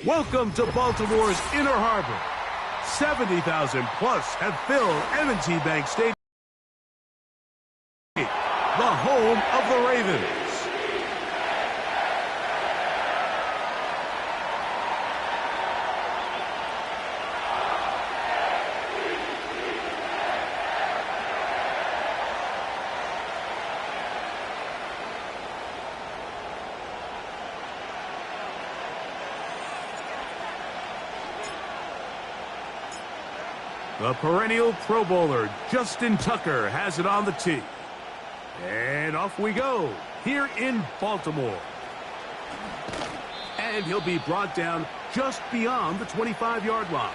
Welcome to Baltimore's Inner Harbor. 70,000 plus have filled M&T Bank Stadium, the home of the Ravens. The perennial Pro Bowler, Justin Tucker, has it on the tee. And off we go, here in Baltimore. And he'll be brought down just beyond the 25-yard line.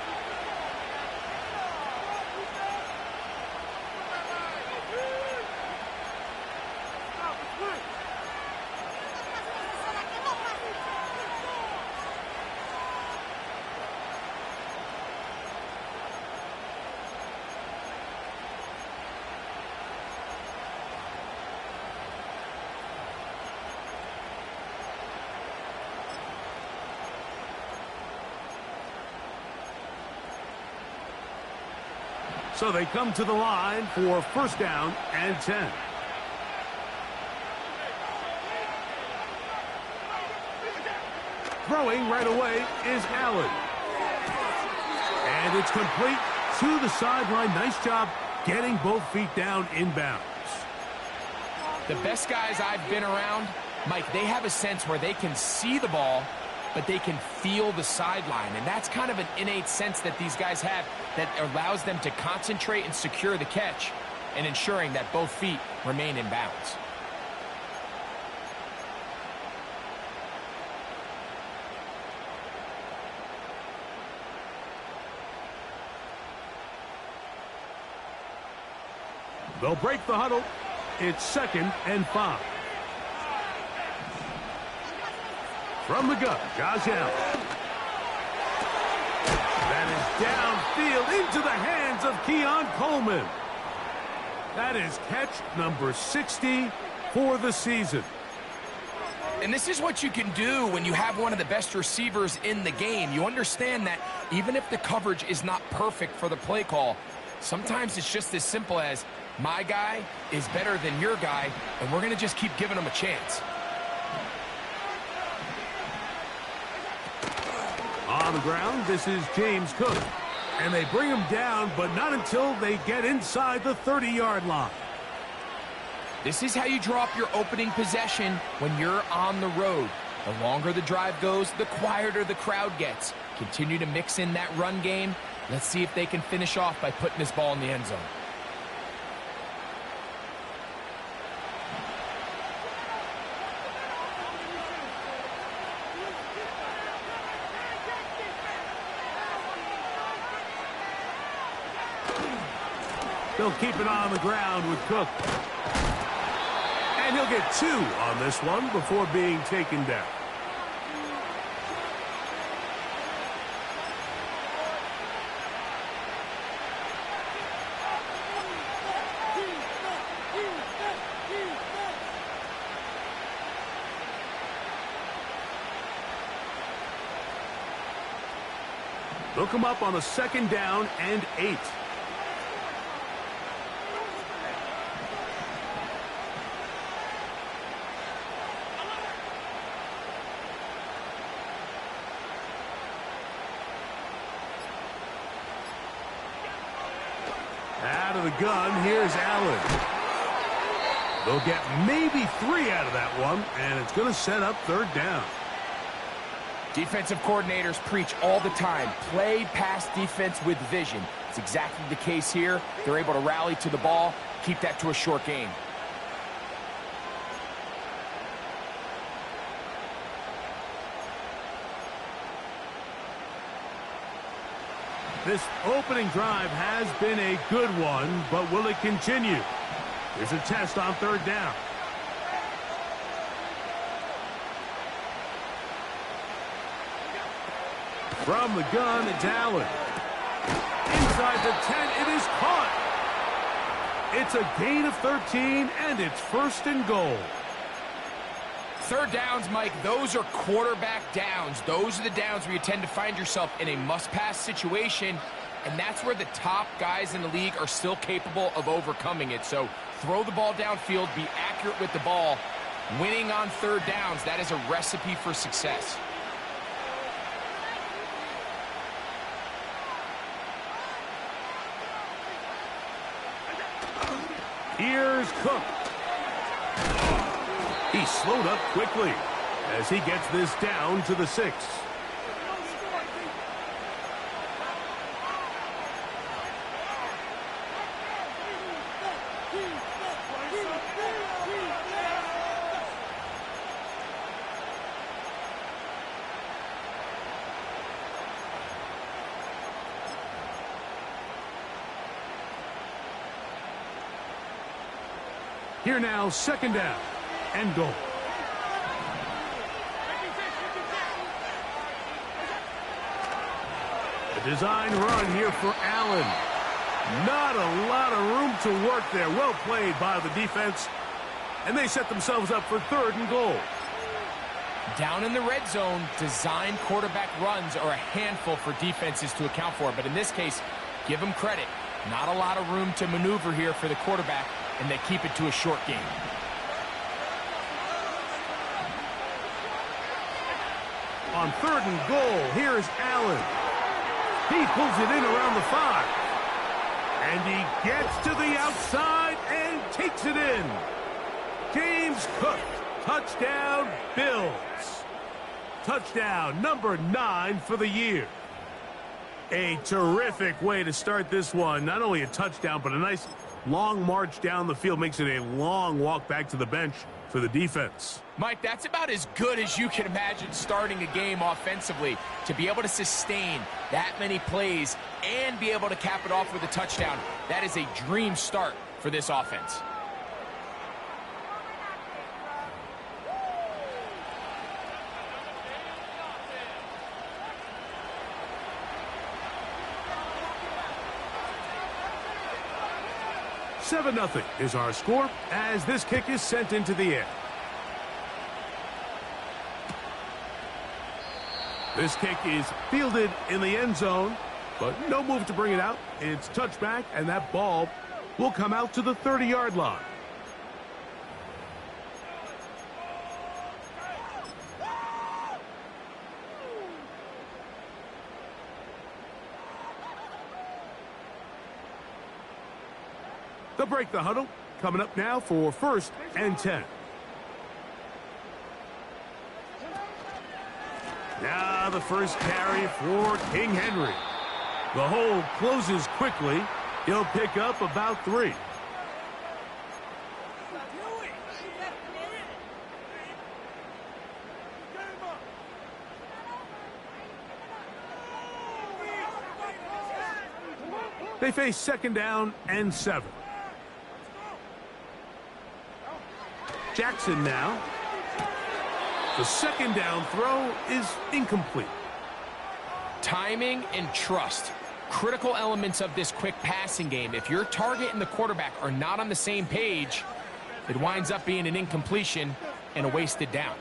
So they come to the line for first down and 10. Throwing right away is Allen. And it's complete to the sideline. Nice job getting both feet down inbounds. The best guys I've been around, Mike, they have a sense where they can see the ball, but they can feel the sideline. And that's kind of an innate sense that these guys have that allows them to concentrate and secure the catch and ensuring that both feet remain in bounds. They'll break the huddle. It's 2nd and 5. From the gun, Josh Allen. That is downfield into the hands of Keon Coleman. That is catch number 60 for the season. And this is what you can do when you have one of the best receivers in the game. You understand that even if the coverage is not perfect for the play call, sometimes it's just as simple as my guy is better than your guy, and we're going to just keep giving him a chance. On the ground, this is James Cook. And they bring him down, but not until they get inside the 30-yard line. This is how you draw up your opening possession when you're on the road. The longer the drive goes, the quieter the crowd gets. Continue to mix in that run game. Let's see if they can finish off by putting this ball in the end zone. They'll keep it on the ground with Cook. And he'll get 2 on this one before being taken down. They'll come up on a 2nd down and 8. Out of the gun, here's Allen. They'll get maybe 3 out of that one, and it's going to set up 3rd down. Defensive coordinators preach all the time, play pass defense with vision. It's exactly the case here. They're able to rally to the ball, keep that to a short game. This opening drive has been a good one, but will it continue? Here's a test on 3rd down. From the gun, it's Allen. Inside the 10, it is caught. It's a gain of 13, and it's 1st and goal. Third downs, Mike, those are quarterback downs. Those are the downs where you tend to find yourself in a must-pass situation, and that's where the top guys in the league are still capable of overcoming it. So throw the ball downfield, be accurate with the ball. Winning on third downs, that is a recipe for success. Here's Cook. He slowed up quickly as he gets this down to the 6. Here now, second down and goal. A design run here for Allen. Not a lot of room to work there. Well played by the defense. And they set themselves up for third and goal. Down in the red zone, design quarterback runs are a handful for defenses to account for. But in this case, give them credit. Not a lot of room to maneuver here for the quarterback, and they keep it to a short game. On third and goal, here's Allen. He pulls it in around the 5. And he gets to the outside and takes it in. James Cook, touchdown Bills. Touchdown number 9 for the year. A terrific way to start this one. Not only a touchdown, but a nice long march down the field. Makes it a long walk back to the bench for the defense. Mike, that's about as good as you can imagine starting a game offensively. To be able to sustain that many plays and be able to cap it off with a touchdown, that is a dream start for this offense. Seven 0 is our score as this kick is sent into the air. This kick is fielded in the end zone, but no move to bring it out. It's touchback, and that ball will come out to the 30-yard line. They'll break the huddle. Coming up now for 1st and 10. Now the first carry for King Henry. The hole closes quickly. He'll pick up about 3. They face second down and 7. Jackson now. The second down throw is incomplete. Timing and trust. Critical elements of this quick passing game. If your target and the quarterback are not on the same page, it winds up being an incompletion and a wasted down.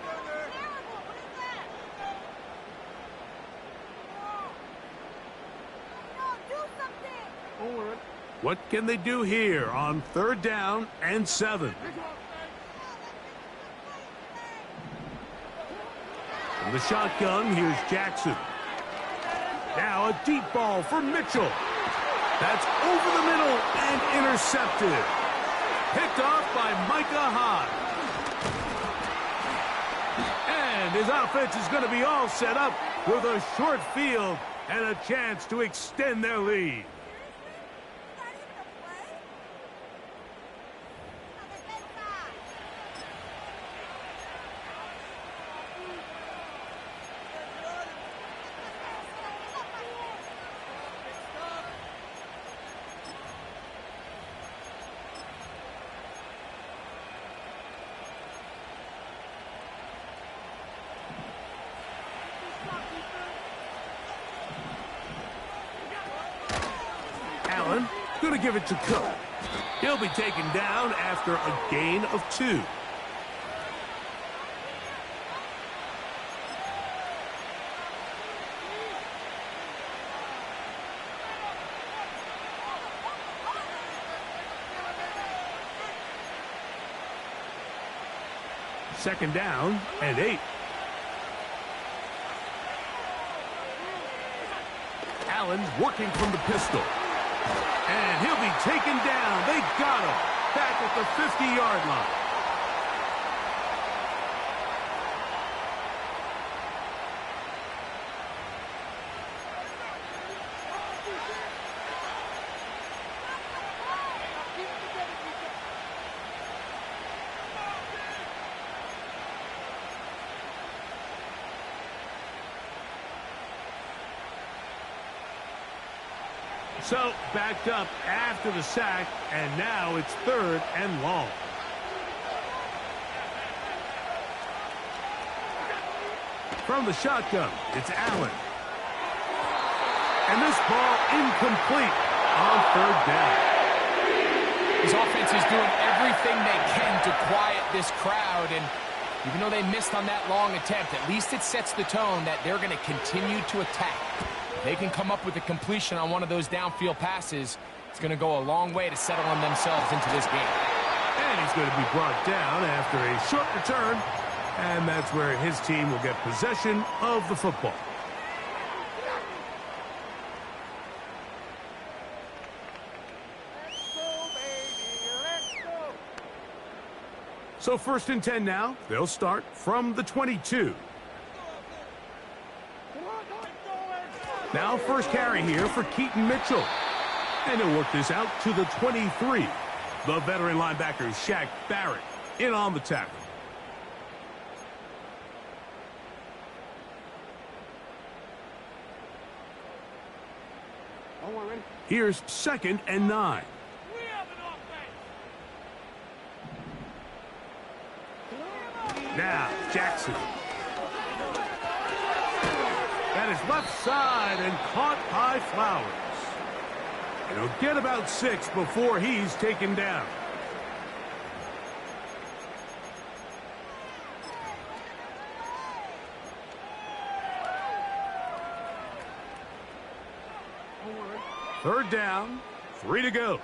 What can they do here on 3rd down and 7? From the shotgun, here's Jackson. Now a deep ball for Mitchell. That's over the middle and intercepted. Picked off by Micah Hyde. And his offense is going to be all set up with a short field and a chance to extend their lead. Allen going to give it to Cook. He'll be taken down after a gain of 2. Second down and 8. Allen's working from the pistol. And he'll be taken down. They got him back at the 50-yard line. So, backed up after the sack, and now it's 3rd and long. From the shotgun, it's Allen. And this ball incomplete on 3rd down. His offense is doing everything they can to quiet this crowd, and even though they missed on that long attempt, at least it sets the tone that they're going to continue to attack. They can come up with a completion on one of those downfield passes. It's going to go a long way to settle on themselves into this game. And he's going to be brought down after a short return. And that's where his team will get possession of the football. So 1st and 10 now. They'll start from the 22. Now first carry here for Keaton Mitchell. And he'll work this out to the 23. The veteran linebacker, Shaq Barrett, in on the tackle. Here's 2nd and 9. Now, Jackson. That is left side and caught by Flowers. And he'll get about 6 before he's taken down. Third down, 3 to go.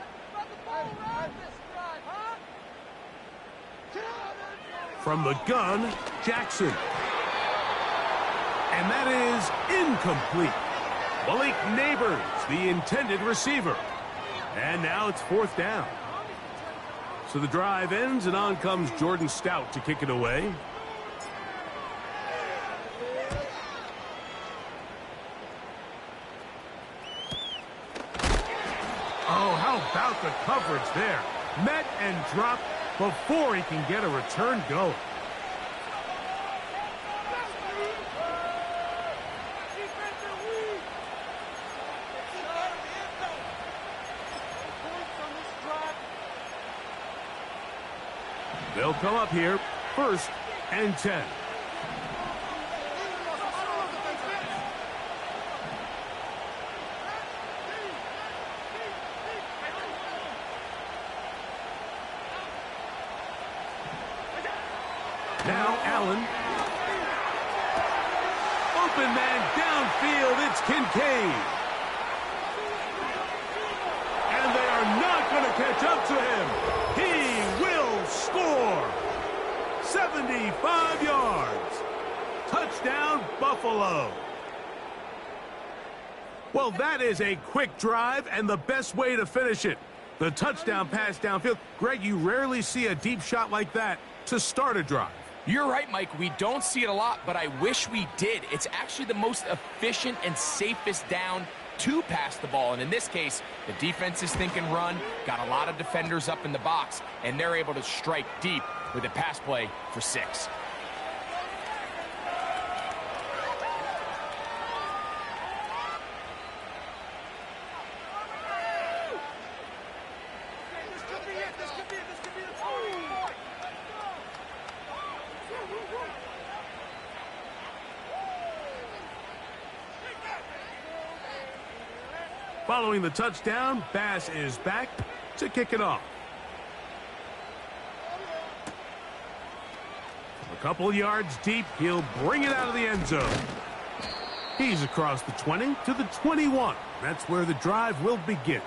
From the gun, Jackson. And that is incomplete. Malik Neighbors, the intended receiver. And now it's 4th down. So the drive ends, and on comes Jordan Stout to kick it away. Oh, how about the coverage there? Met and dropped before he can get a return going. They'll come up here, 1st and 10. Now Allen. Open man downfield, it's Kincaid. And they are not going to catch up to him. He will score. 75 yards. Touchdown, Buffalo. Well, that is a quick drive and the best way to finish it. The touchdown pass downfield. Greg, you rarely see a deep shot like that to start a drive. You're right, Mike. We don't see it a lot, but I wish we did. It's actually the most efficient and safest down to pass the ball. And in this case, the defense is thinking run, got a lot of defenders up in the box, and they're able to strike deep with a pass play for 6. Following the touchdown, Bass is back to kick it off. A couple yards deep, he'll bring it out of the end zone. He's across the 20 to the 21. That's where the drive will begin.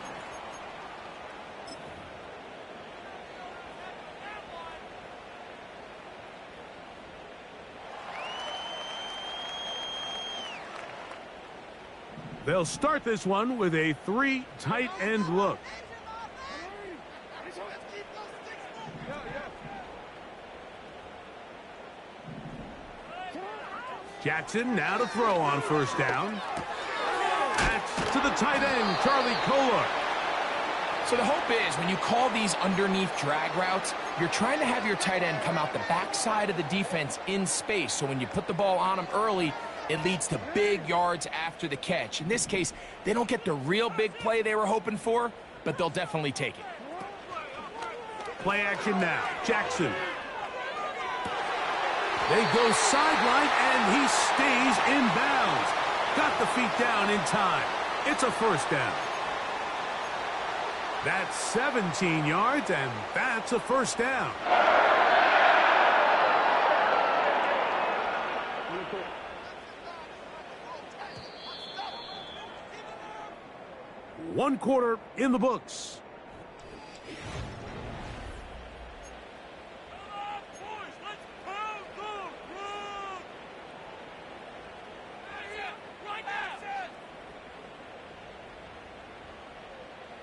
They'll start this one with a 3 tight end look. Jackson now to throw on first down. That's to the tight end, Charlie Kolar. So the hope is when you call these underneath drag routes, you're trying to have your tight end come out the backside of the defense in space. So when you put the ball on him early, it leads to big yards after the catch. In this case, they don't get the real big play they were hoping for, but they'll definitely take it. Play action now. Jackson. They go sideline, and he stays in bounds. Got the feet down in time. It's a first down. That's 17 yards, and that's a first down. One quarter in the books.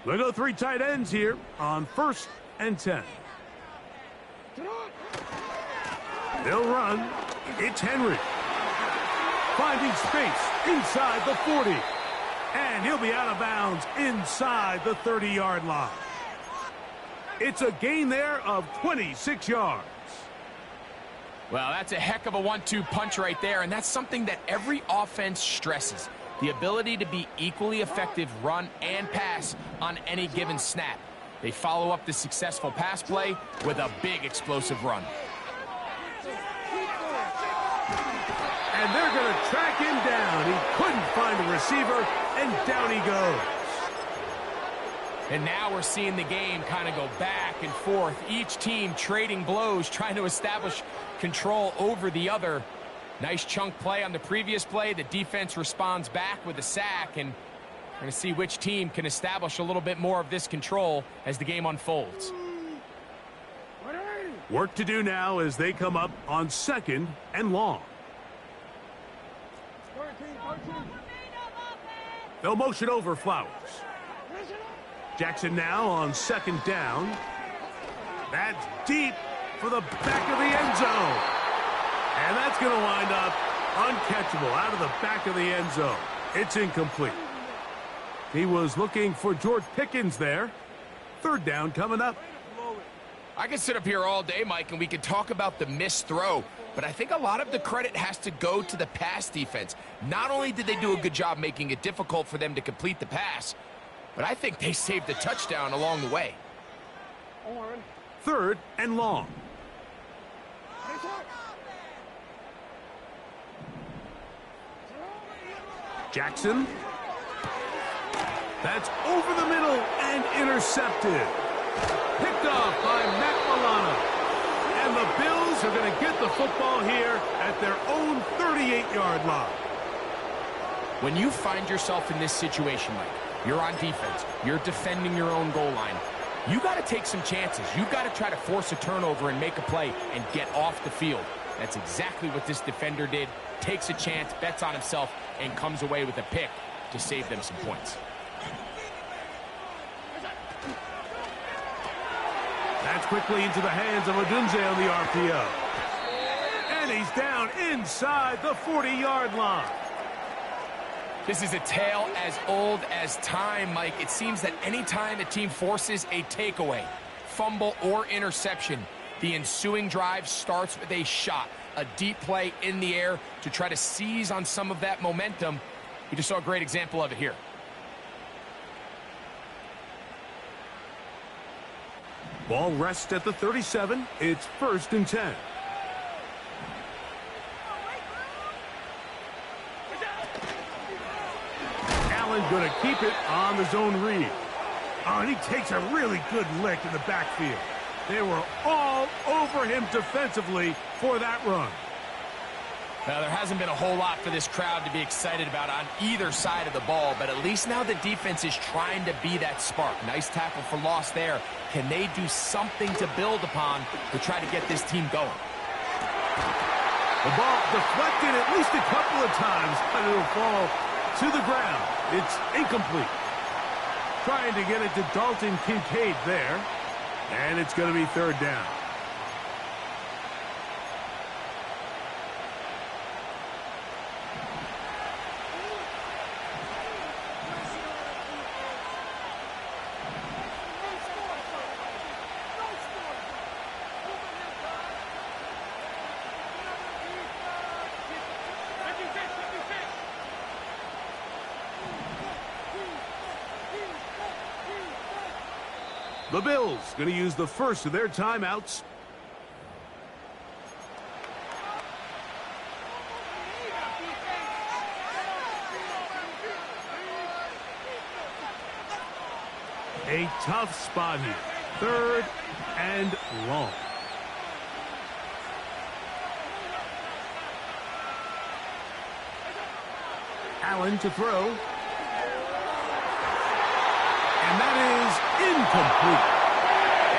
They go 3 tight ends here on 1st and 10. They'll run. It's Henry. Finding space inside the 40. And he'll be out of bounds inside the 30-yard line. It's a gain there of 26 yards. Well, that's a heck of a 1-2 punch right there, and that's something that every offense stresses. The ability to be equally effective run and pass on any given snap. They follow up the successful pass play with a big explosive run. And they're going to track him down. He couldn't find a receiver, and down he goes. And now we're seeing the game kind of go back and forth. Each team trading blows, trying to establish control over the other. Nice chunk play on the previous play. The defense responds back with a sack, and we're going to see which team can establish a little bit more of this control as the game unfolds. Work to do now as they come up on 2nd and long. They'll motion over Flowers. Jackson now on 2nd down. That's deep for the back of the end zone. And that's going to wind up uncatchable out of the back of the end zone. It's incomplete. He was looking for George Pickens there. 3rd down coming up. I could sit up here all day, Mike, and we could talk about the missed throw, but I think a lot of the credit has to go to the pass defense. Not only did they do a good job making it difficult for them to complete the pass, but I think they saved a touchdown along the way. 3rd and long. Jackson. That's over the middle and intercepted. Picked off by Matt Milano. And the Bills are going to get the football here at their own 38-yard line. When you find yourself in this situation, Mike, you're on defense, you're defending your own goal line, you got to take some chances. You've got to try to force a turnover and make a play and get off the field. That's exactly what this defender did. Takes a chance, bets on himself, and comes away with a pick to save them some points. That's quickly into the hands of Odunze on the RPO. And he's down inside the 40-yard line. This is a tale as old as time, Mike. It seems that any time a team forces a takeaway, fumble, or interception, the ensuing drive starts with a shot, a deep play in the air to try to seize on some of that momentum. We just saw a great example of it here. Ball rests at the 37. It's 1st and 10. Allen going to keep it on the zone read. Oh, and he takes a really good lick in the backfield. They were all over him defensively for that run. Now, there hasn't been a whole lot for this crowd to be excited about on either side of the ball, but at least now the defense is trying to be that spark. Nice tackle for loss there. Can they do something to build upon to try to get this team going? The ball deflected at least a couple of times, but it'll fall to the ground. It's incomplete. Trying to get it to Dalton Kincaid there. And it's going to be third down. The Bills going to use the first of their timeouts. A tough spot here. Third and long. Allen to throw. And that is incomplete.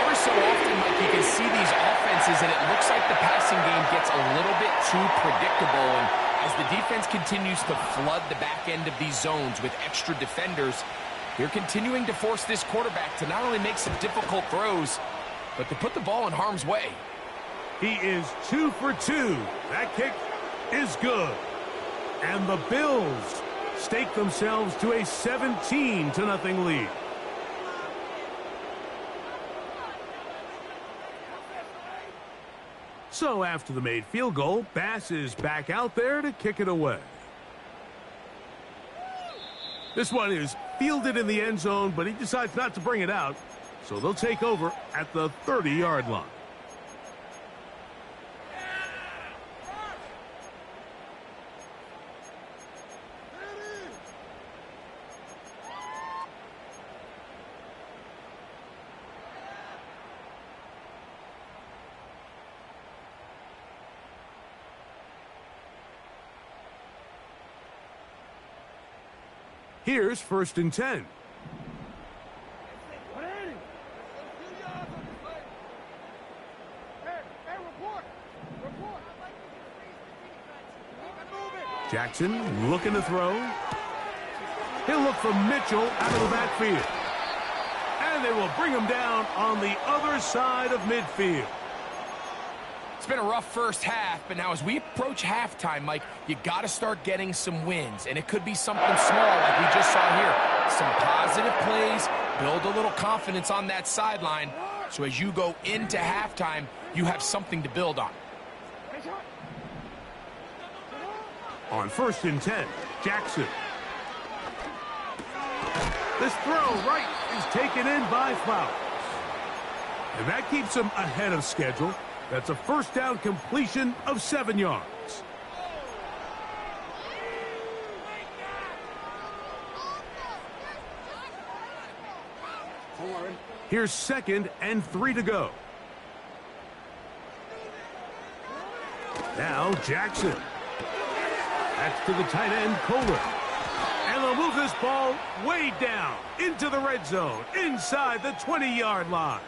Ever so often, Mike, you can see these offenses, and it looks like the passing game gets a little bit too predictable. And as the defense continues to flood the back end of these zones with extra defenders, they're continuing to force this quarterback to not only make some difficult throws, but to put the ball in harm's way. He is 2 for 2. That kick is good. And the Bills stake themselves to a 17-0 lead. So after the made field goal, Bass is back out there to kick it away. This one is fielded in the end zone, but he decides not to bring it out. So they'll take over at the 30-yard line. Here's 1st and 10. Jackson looking to throw. He'll look for Mitchell out of the backfield. And they will bring him down on the other side of midfield. It's been a rough first half, but now as we approach halftime, Mike, you got to start getting some wins. And it could be something small like we just saw here. Some positive plays, build a little confidence on that sideline. So as you go into halftime, you have something to build on. On 1st and 10, Jackson. This throw right is taken in by Flowers. And that keeps him ahead of schedule. That's a first down completion of 7 yards. Here's 2nd and 3 to go. Now Jackson. That's to the tight end, Kohler. And they'll move this ball way down into the red zone, inside the 20-yard line.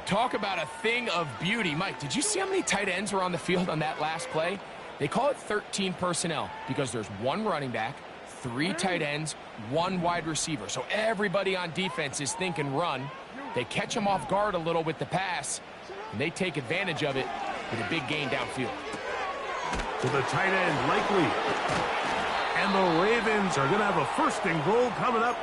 Talk about a thing of beauty. Mike, did you see how many tight ends were on the field on that last play? They call it 13 personnel because there's 1 running back, 3 tight ends, 1 wide receiver. So everybody on defense is thinking run. They catch them off guard a little with the pass, and they take advantage of it with a big gain downfield. To the tight end, Likely. And the Ravens are going to have a 1st and goal coming up.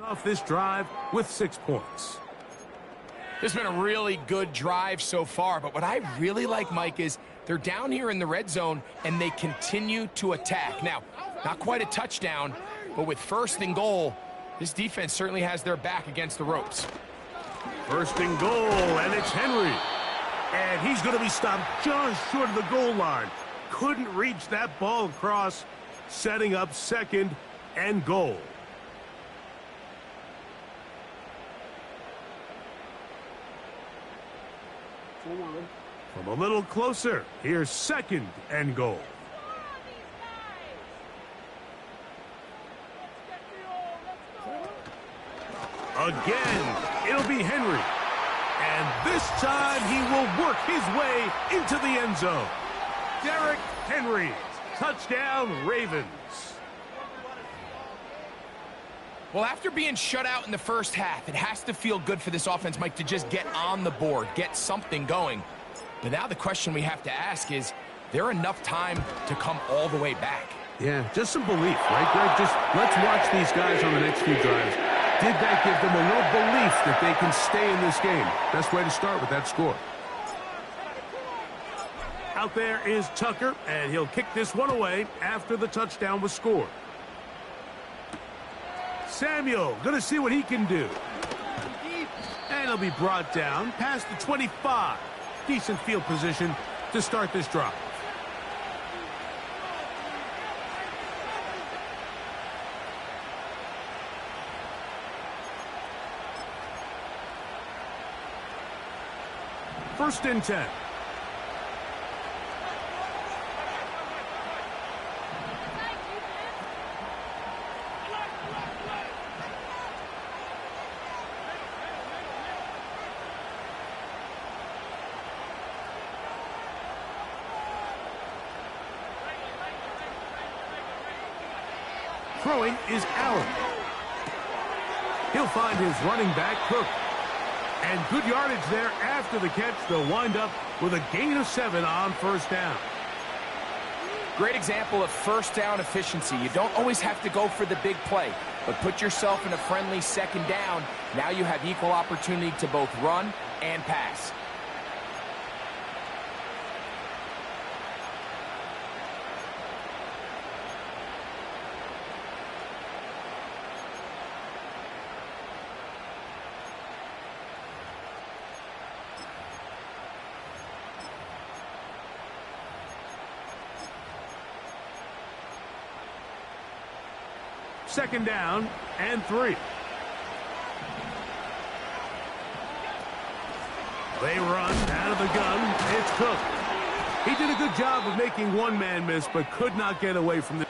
Off this drive with 6 points. This has been a really good drive so far, but what I really like, Mike, is they're down here in the red zone, and they continue to attack. Now, not quite a touchdown, but with 1st and goal, this defense certainly has their back against the ropes. 1st and goal, and it's Henry. And he's going to be stopped just short of the goal line. Couldn't reach that ball across, setting up 2nd and goal. From a little closer, here's 2nd and goal. Again, it'll be Henry. And this time he will work his way into the end zone. Derrick Henry, touchdown Ravens. Well, after being shut out in the first half, it has to feel good for this offense, Mike, to just get on the board, get something going. But now the question we have to ask is there enough time to come all the way back? Yeah, just some belief, right, Greg? Just let's watch these guys on the next few drives. Did that give them a little belief that they can stay in this game? Best way to start with that score. Out there is Tucker, and he'll kick this one away after the touchdown was scored. Samuel going to see what he can do. And he'll be brought down past the 25. Decent field position to start this drive. First and 10. Throwing is Allen. He'll find his running back, Cook. And good yardage there after the catch. They'll wind up with a gain of 7 on 1st down. Great example of 1st down efficiency. You don't always have to go for the big play, but put yourself in a friendly 2nd down. Now you have equal opportunity to both run and pass. Second down and 3. They run out of the gun. It's Cook. He did a good job of making one man miss, but could not get away from the...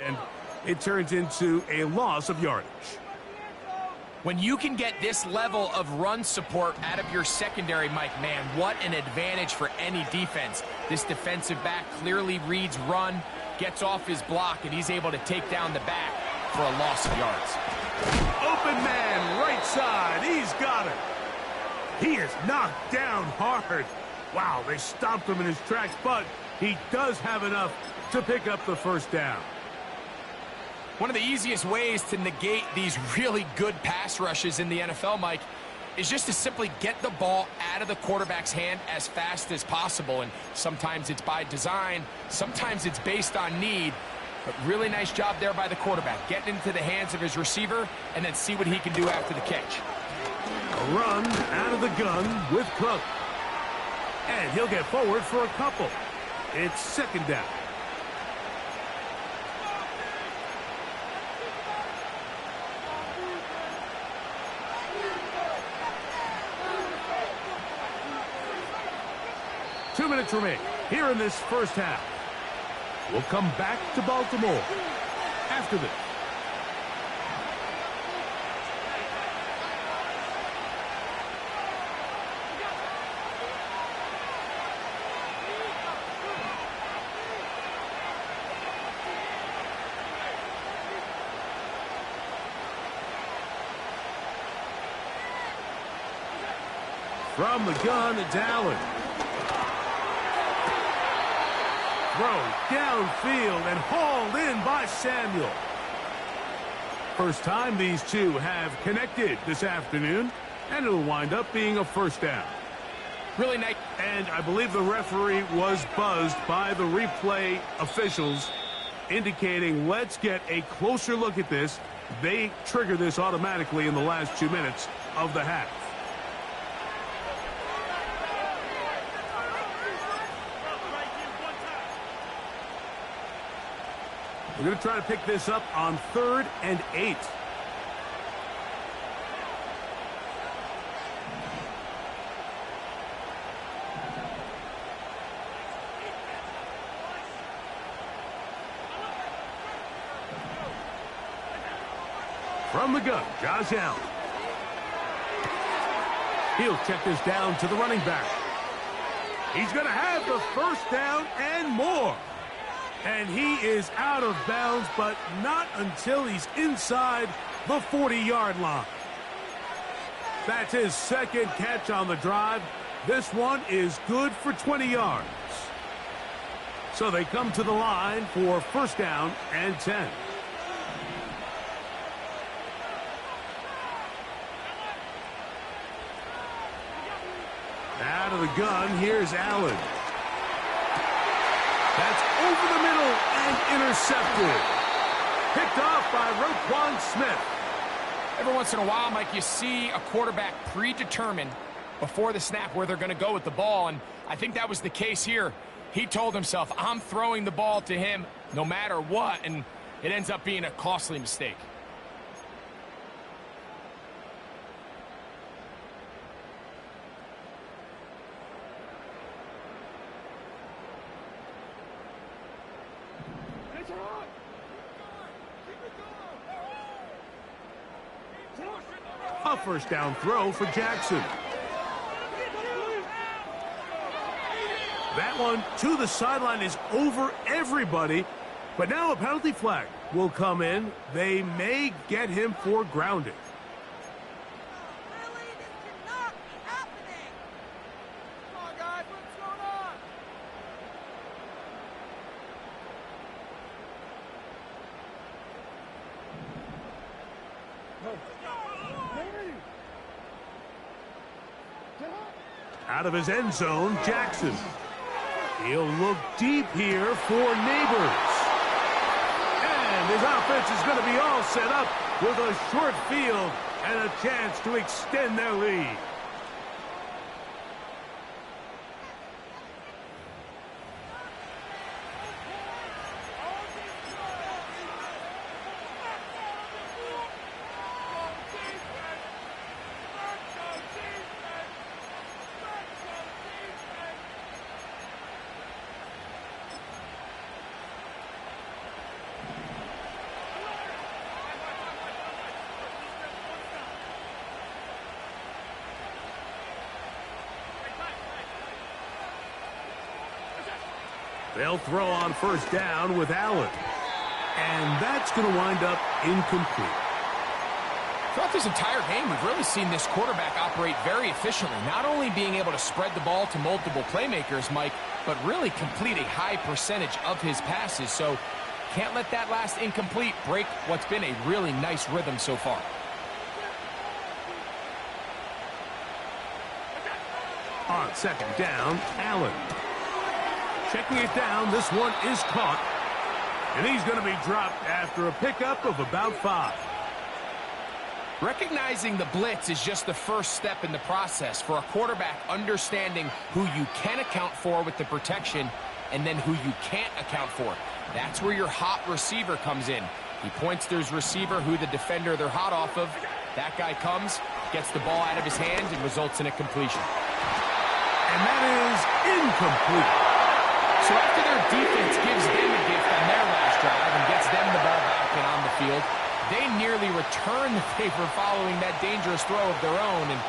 And it turns into a loss of yardage. When you can get this level of run support out of your secondary, Mike, man, what an advantage for any defense. This defensive back clearly reads run, gets off his block, and he's able to take down the back for a loss of yards. Open man, right side. He's got it. He is knocked down hard. Wow, they stopped him in his tracks, but he does have enough to pick up the first down. One of the easiest ways to negate these really good pass rushes in the NFL, Mike, is just to simply get the ball out of the quarterback's hand as fast as possible. And sometimes it's by design, sometimes it's based on need. But really nice job there by the quarterback, getting into the hands of his receiver and then see what he can do after the catch. A run out of the gun with Cook. And he'll get forward for a couple. It's second down. Two minutes remain here in this first half. We'll come back to Baltimore after this. From the gun, it's Allen. Throw downfield and hauled in by Samuel. First time these two have connected this afternoon, and it'll wind up being a first down. Really nice. And I believe the referee was buzzed by the replay officials, indicating let's get a closer look at this. They trigger this automatically in the last 2 minutes of the half. We're going to try to pick this up on 3rd and 8. From the gun, Josh Allen. He'll check this down to the running back. He's going to have the first down and more. And he is out of bounds, but not until he's inside the 40-yard line. That's his second catch on the drive. This one is good for 20 yards. So they come to the line for first down and 10. Out of the gun, here's Allen. That's over the middle and intercepted. Picked off by Roquan Smith. Every once in a while, Mike, you see a quarterback predetermined before the snap where they're going to go with the ball, and I think that was the case here. He told himself, I'm throwing the ball to him no matter what, and it ends up being a costly mistake. A first down throw for Jackson. That one to the sideline is over everybody, but now a penalty flag will come in. They may get him for grounding. Really? This cannot be happening. Come on, guys, what's going on? Out of his end zone, Jackson. He'll look deep here for Neighbors. And his offense is going to be all set up with a short field and a chance to extend their lead. They'll throw on first down with Allen. And that's going to wind up incomplete. Throughout this entire game, we've really seen this quarterback operate very efficiently, not only being able to spread the ball to multiple playmakers, Mike, but really complete a high percentage of his passes. So can't let that last incomplete break what's been a really nice rhythm so far. On second down, Allen. Checking it down, this one is caught. And he's going to be dropped after a pickup of about 5. Recognizing the blitz is just the first step in the process for a quarterback, understanding who you can account for with the protection and then who you can't account for. That's where your hot receiver comes in. He points to his receiver, who the defender they're hot off of. That guy comes, gets the ball out of his hands, and results in a completion. And that is incomplete. So after their defense gives them a gift on their last drive and gets them the ball back and on the field, they nearly return the favor following that dangerous throw of their own. And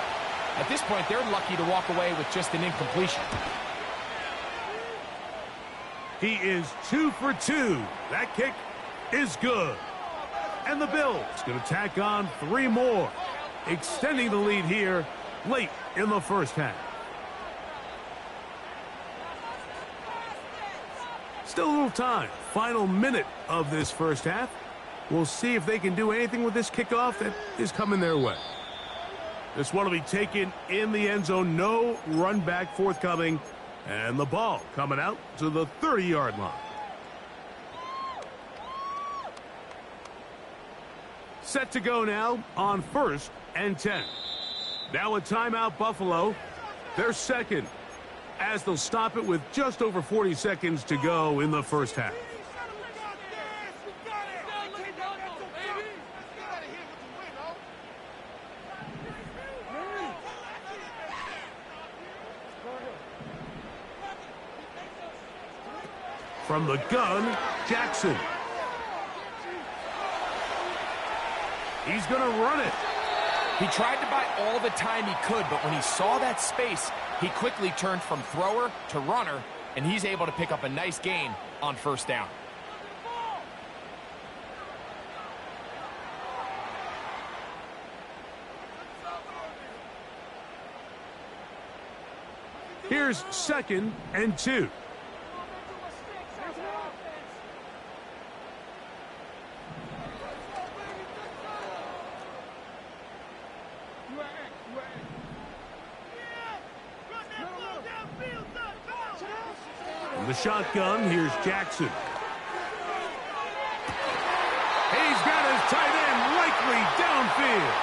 at this point, they're lucky to walk away with just an incompletion. He is 2 for 2. That kick is good. And the Bills going to tack on 3 more, extending the lead here late in the first half. Still a little time. Final minute of this first half. We'll see if they can do anything with this kickoff that is coming their way. This one will be taken in the end zone. No run back forthcoming. And the ball coming out to the 30-yard line. Set to go now on 1st and 10. Now a timeout, Buffalo. They're second, as they'll stop it with just over 40 seconds to go in the first half. From the gun, Jackson. He's going to run it. He tried to buy all the time he could, but when he saw that space, he quickly turned from thrower to runner, and he's able to pick up a nice gain on 1st down. Here's 2nd and 2. From the shotgun, here's Jackson. He's got his tight end likely downfield.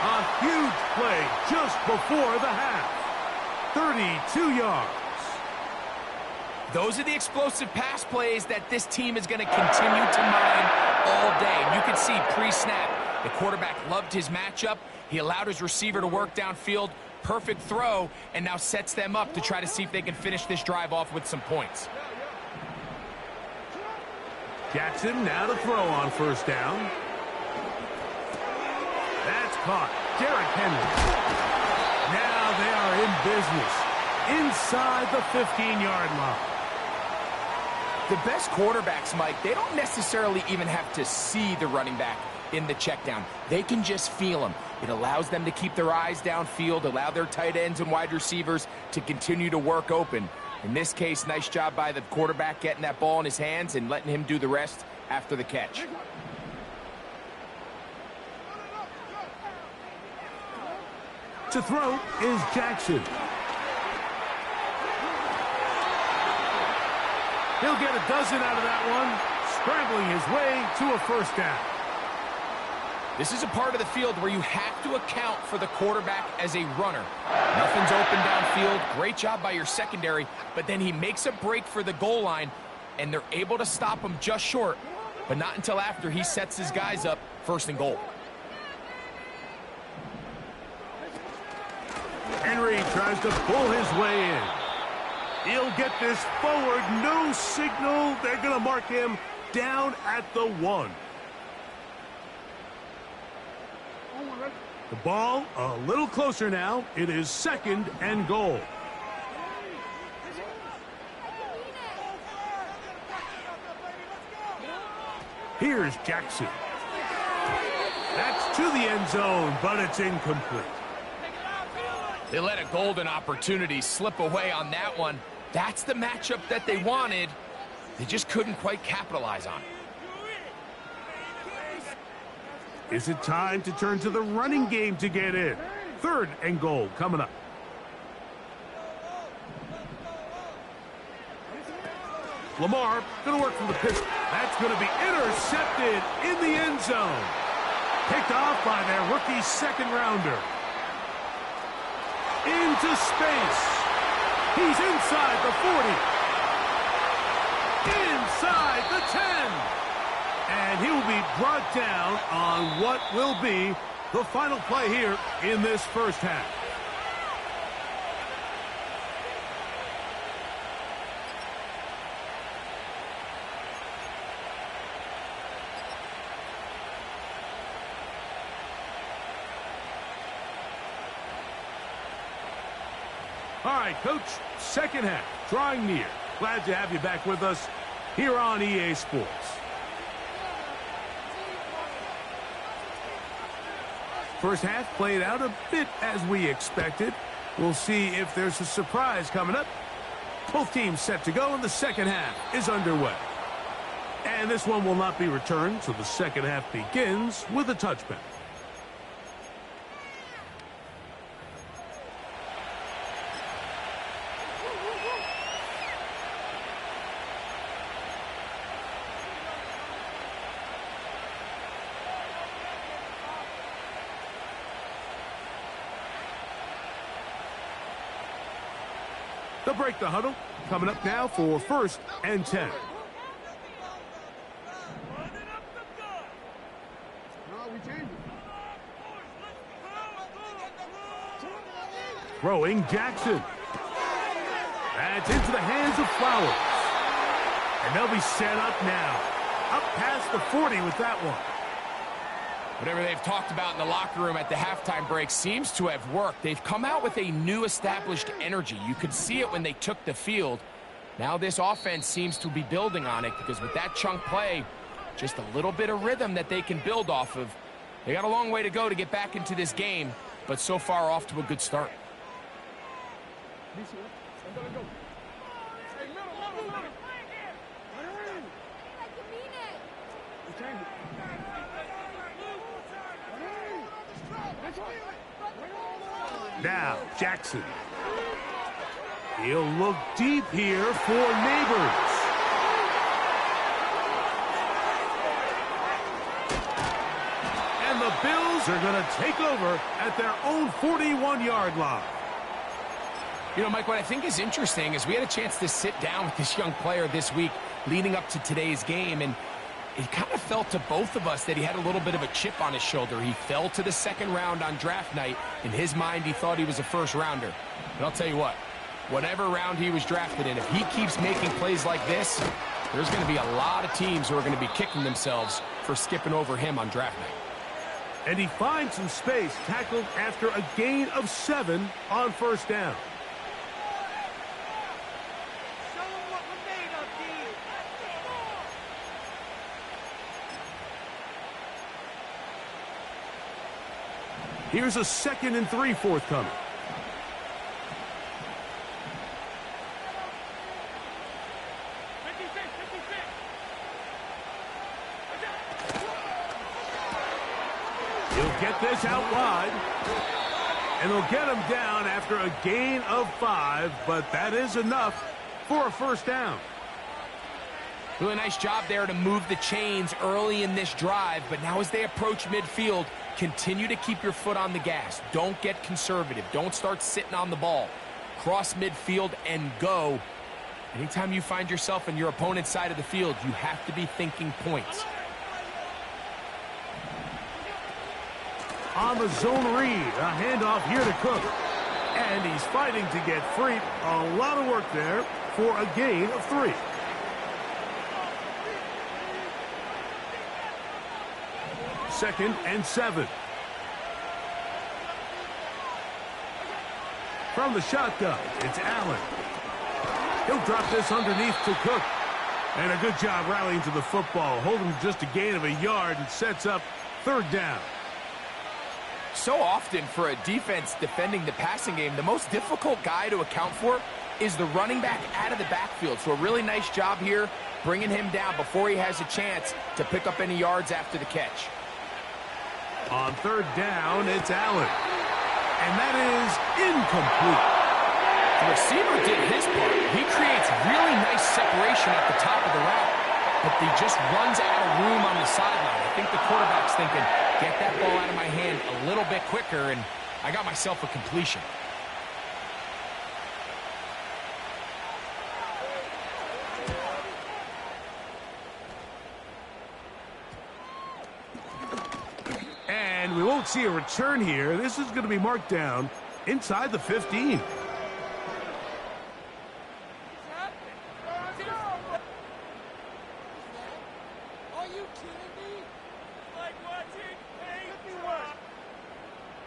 A huge play just before the half. 32 yards. Those are the explosive pass plays that this team is going to continue to mine all day. And you can see pre-snap, the quarterback loved his matchup. He allowed his receiver to work downfield. Perfect throw, and now sets them up to try to see if they can finish this drive off with some points. Jackson now to throw on 1st down. That's caught. Derrick Henry. Now they are in business inside the 15-yard line. The best quarterbacks, Mike, they don't necessarily even have to see the running back in the check down. They can just feel him. It allows them to keep their eyes downfield, allow their tight ends and wide receivers to continue to work open. In this case, nice job by the quarterback getting that ball in his hands and letting him do the rest after the catch. To throw is Jackson. He'll get a dozen out of that one, scrambling his way to a 1st down. This is a part of the field where you have to account for the quarterback as a runner. Nothing's open downfield. Great job by your secondary, but then he makes a break for the goal line, and they're able to stop him just short, but not until after he sets his guys up 1st and goal. Henry tries to pull his way in. He'll get this forward. No signal. They're going to mark him down at the 1. The ball a little closer now. It is 2nd and goal. Here's Jackson. That's to the end zone, but it's incomplete. They let a golden opportunity slip away on that one. That's the matchup that they wanted. They just couldn't quite capitalize on it. Is it time to turn to the running game to get in? 3rd and goal coming up. Lamar going to work from the pistol. That's going to be intercepted in the end zone. Picked off by their rookie 2nd rounder. Into space. He's inside the 40. Inside the 10. And he will be brought down on what will be the final play here in this first half. All right, Coach, second half, drawing near. Glad to have you back with us here on EA Sports. First half played out a bit as we expected. We'll see if there's a surprise coming up. Both teams set to go, and the second half is underway. And this one will not be returned, so the second half begins with a touchback. They'll break the huddle. Coming up now for 1st and 10. Throwing Jackson. That's into the hands of Flowers. And they'll be set up now. Up past the 40 with that one. Whatever they've talked about in the locker room at the halftime break seems to have worked. They've come out with a new established energy. You could see it when they took the field. Now this offense seems to be building on it because with that chunk play, just a little bit of rhythm that they can build off of. They got a long way to go to get back into this game, but so far off to a good start. Now, Jackson. He'll look deep here for Neighbors. And the Bills are going to take over at their own 41-yard line. You know, Mike, what I think is interesting is we had a chance to sit down with this young player this week leading up to today's game, and it kind of felt to both of us that he had a little bit of a chip on his shoulder. He fell to the 2nd round on draft night. In his mind, he thought he was a 1st rounder. But I'll tell you what, whatever round he was drafted in, if he keeps making plays like this, there's going to be a lot of teams who are going to be kicking themselves for skipping over him on draft night. And he finds some space, tackled after a gain of 7 on 1st down. Here's a 2nd and 3 forthcoming. He'll get this out wide. And they'll get him down after a gain of 5, but that is enough for a 1st down. Really nice job there to move the chains early in this drive, but now as they approach midfield, continue to keep your foot on the gas. Don't get conservative. Don't start sitting on the ball. Cross midfield and go. Anytime you find yourself in your opponent's side of the field, you have to be thinking points. On the zone read, a handoff here to Cook. And he's fighting to get free. A lot of work there for a gain of 3. Second and 7. From the shotgun, it's Allen. He'll drop this underneath to Cook. And a good job rallying to the football, holding just a gain of a yard and sets up 3rd down. So often for a defense defending the passing game, the most difficult guy to account for is the running back out of the backfield. So a really nice job here bringing him down before he has a chance to pick up any yards after the catch. On third down, it's Allen. And that is incomplete. The receiver did his part. He creates really nice separation at the top of the route, but he just runs out of room on the sideline. I think the quarterback's thinking, get that ball out of my hand a little bit quicker, and I got myself a completion. And we won't see a return here. This is going to be marked down inside the 15.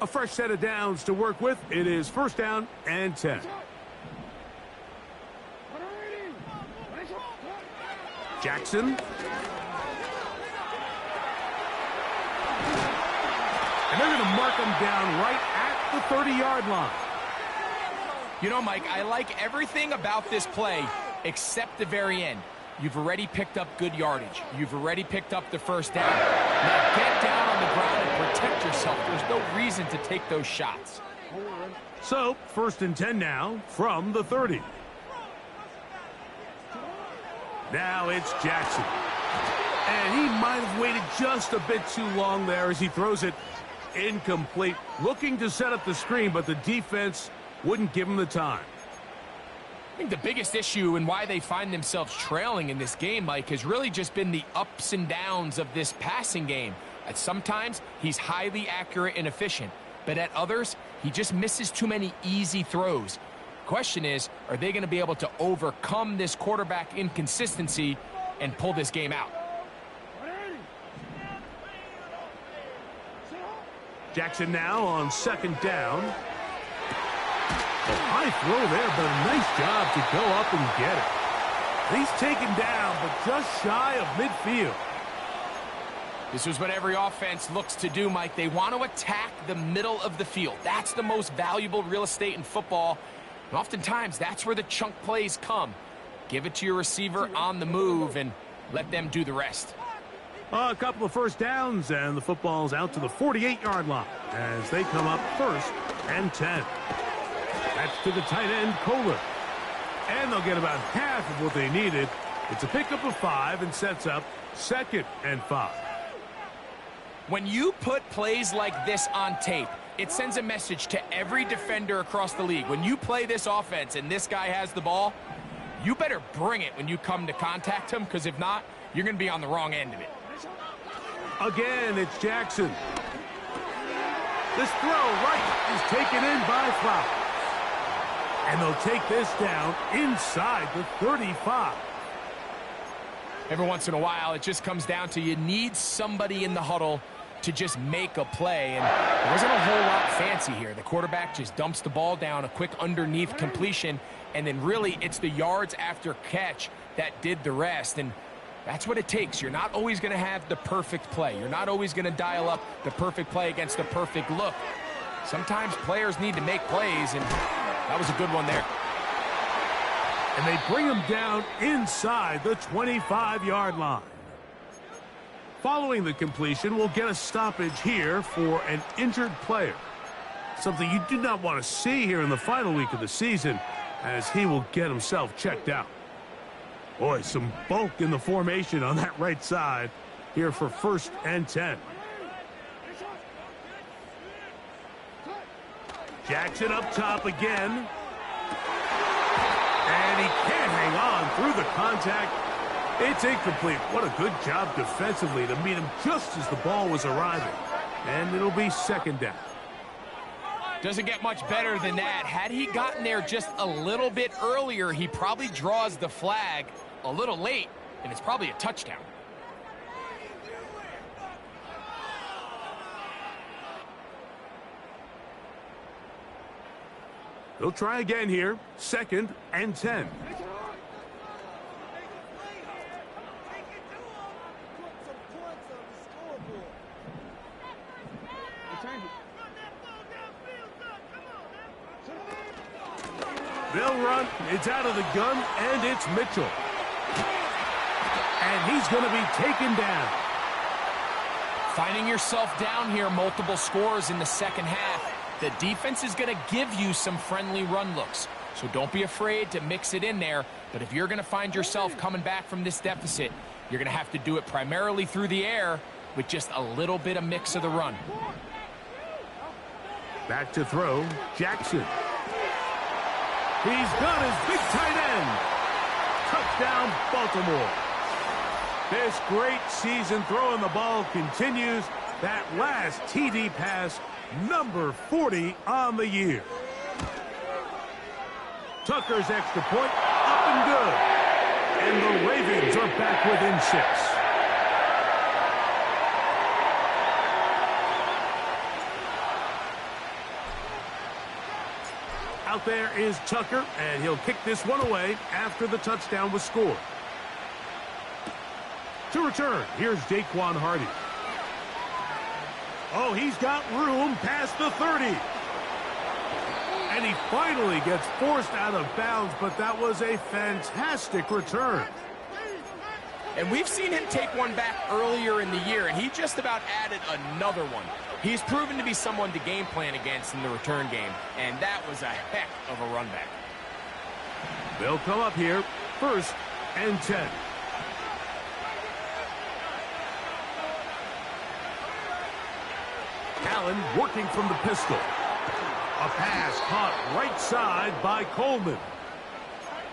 A fresh set of downs to work with. It is first down and 10. Jackson. And they're going to mark him down right at the 30-yard line. You know, Mike, I like everything about this play except the very end. You've already picked up good yardage. You've already picked up the first down. Now get down on the ground and protect yourself. There's no reason to take those shots. So, first and 10 now from the 30. Now it's Jackson. And he might have waited just a bit too long there as he throws it incomplete. Looking to set up the screen, but the defense wouldn't give him the time. I think the biggest issue and why they find themselves trailing in this game, Mike, has really just been the ups and downs of this passing game. At sometimes, he's highly accurate and efficient, but at others, he just misses too many easy throws. Question is, are they going to be able to overcome this quarterback inconsistency and pull this game out? Jackson now on second down. A high throw there, but a nice job to go up and get it. He's taken down, but just shy of midfield. This is what every offense looks to do, Mike. They want to attack the middle of the field. That's the most valuable real estate in football. And oftentimes, that's where the chunk plays come. Give it to your receiver on the move and let them do the rest. A couple of first downs, and the football's out to the 48-yard line as they come up first and 10. That's to the tight end, Kohler. And they'll get about half of what they needed. It's a pickup of 5 and sets up second and 5. When you put plays like this on tape, it sends a message to every defender across the league. When you play this offense and this guy has the ball, you better bring it when you come to contact him, because if not, you're going to be on the wrong end of it. Again, it's Jackson. This throw right is taken in by Flowers. And they'll take this down inside the 35. Every once in a while, it just comes down to you need somebody in the huddle to just make a play. And there wasn't a whole lot fancy here. The quarterback just dumps the ball down, a quick underneath completion, and then really it's the yards after catch that did the rest. And that's what it takes. You're not always going to have the perfect play. You're not always going to dial up the perfect play against the perfect look. Sometimes players need to make plays, and that was a good one there. And they bring him down inside the 25-yard line. Following the completion, we'll get a stoppage here for an injured player. Something you do not want to see here in the final week of the season, as he will get himself checked out. Boy, some bulk in the formation on that right side here for first and 10. Jackson up top again. And he can't hang on through the contact. It's incomplete. What a good job defensively to meet him just as the ball was arriving. And it'll be second down. Doesn't get much better than that. Had he gotten there just a little bit earlier, he probably draws the flag a little late, and it's probably a touchdown. They'll try again here. Second and 10. It's out of the gun, and it's Mitchell. And he's going to be taken down. Finding yourself down here, multiple scores in the second half. The defense is going to give you some friendly run looks. So don't be afraid to mix it in there. But if you're going to find yourself coming back from this deficit, you're going to have to do it primarily through the air with just a little bit of mix of the run. Back to throw, Jackson. He's got his big tight end. Touchdown, Baltimore. This great season throwing the ball continues. That last TD pass, number 40 on the year. Tucker's extra point, up and good. And the Ravens are back within 6. Out there is Tucker, and he'll kick this one away after the touchdown was scored. To return, here's Daquan Hardy. Oh, he's got room past the 30. And he finally gets forced out of bounds, but that was a fantastic return. And we've seen him take one back earlier in the year, and he just about added another one. He's proven to be someone to game plan against in the return game, and that was a heck of a run back. They'll come up here, 1st and 10. Allen working from the pistol. A pass caught right side by Coleman.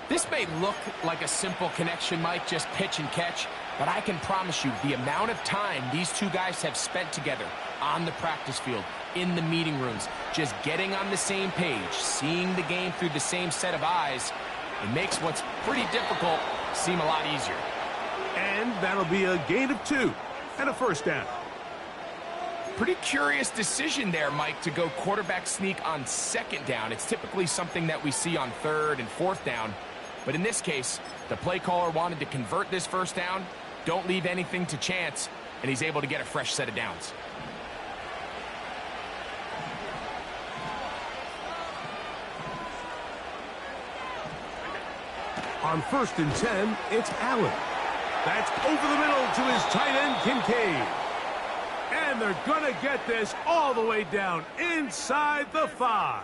This may look like a simple connection, Mike, just pitch and catch, but I can promise you the amount of time these two guys have spent together on the practice field, in the meeting rooms, just getting on the same page, seeing the game through the same set of eyes, it makes what's pretty difficult seem a lot easier. And that'll be a gain of 2 and a 1st down. Pretty curious decision there, Mike, to go quarterback sneak on 2nd down. It's typically something that we see on 3rd and 4th down. But in this case, the play caller wanted to convert this 1st down, don't leave anything to chance, and he's able to get a fresh set of downs. On 1st and 10, it's Allen. That's over the middle to his tight end, Kincaid. And they're going to get this all the way down inside the 5.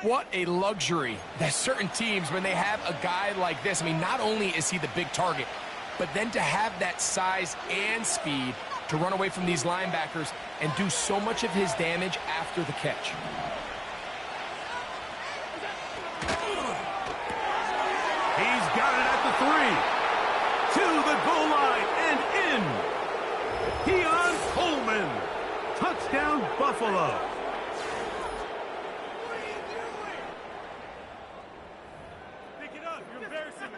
What a luxury that certain teams, when they have a guy like this, I mean, not only is he the big target, but then to have that size and speed to run away from these linebackers and do so much of his damage after the catch. He's got it at the 3. To the goal line and in. Keon Coleman. Touchdown, Buffalo. Pick it up. You're embarrassing us.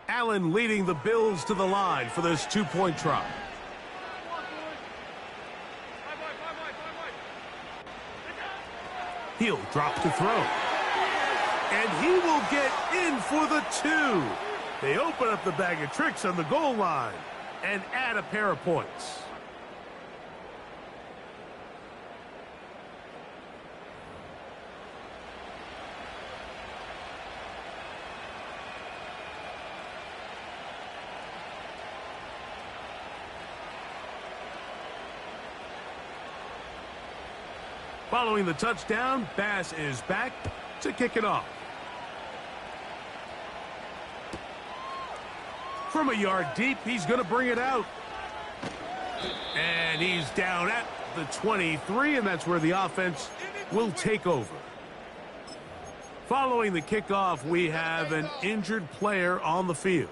Allen leading the Bills to the line for this 2-point try. He'll drop to throw. And he will get in for the 2. They open up the bag of tricks on the goal line and add a pair of points. Following the touchdown, Bass is back to kick it off. From a yard deep, he's going to bring it out. And he's down at the 23, and that's where the offense will take over. Following the kickoff, we have an injured player on the field.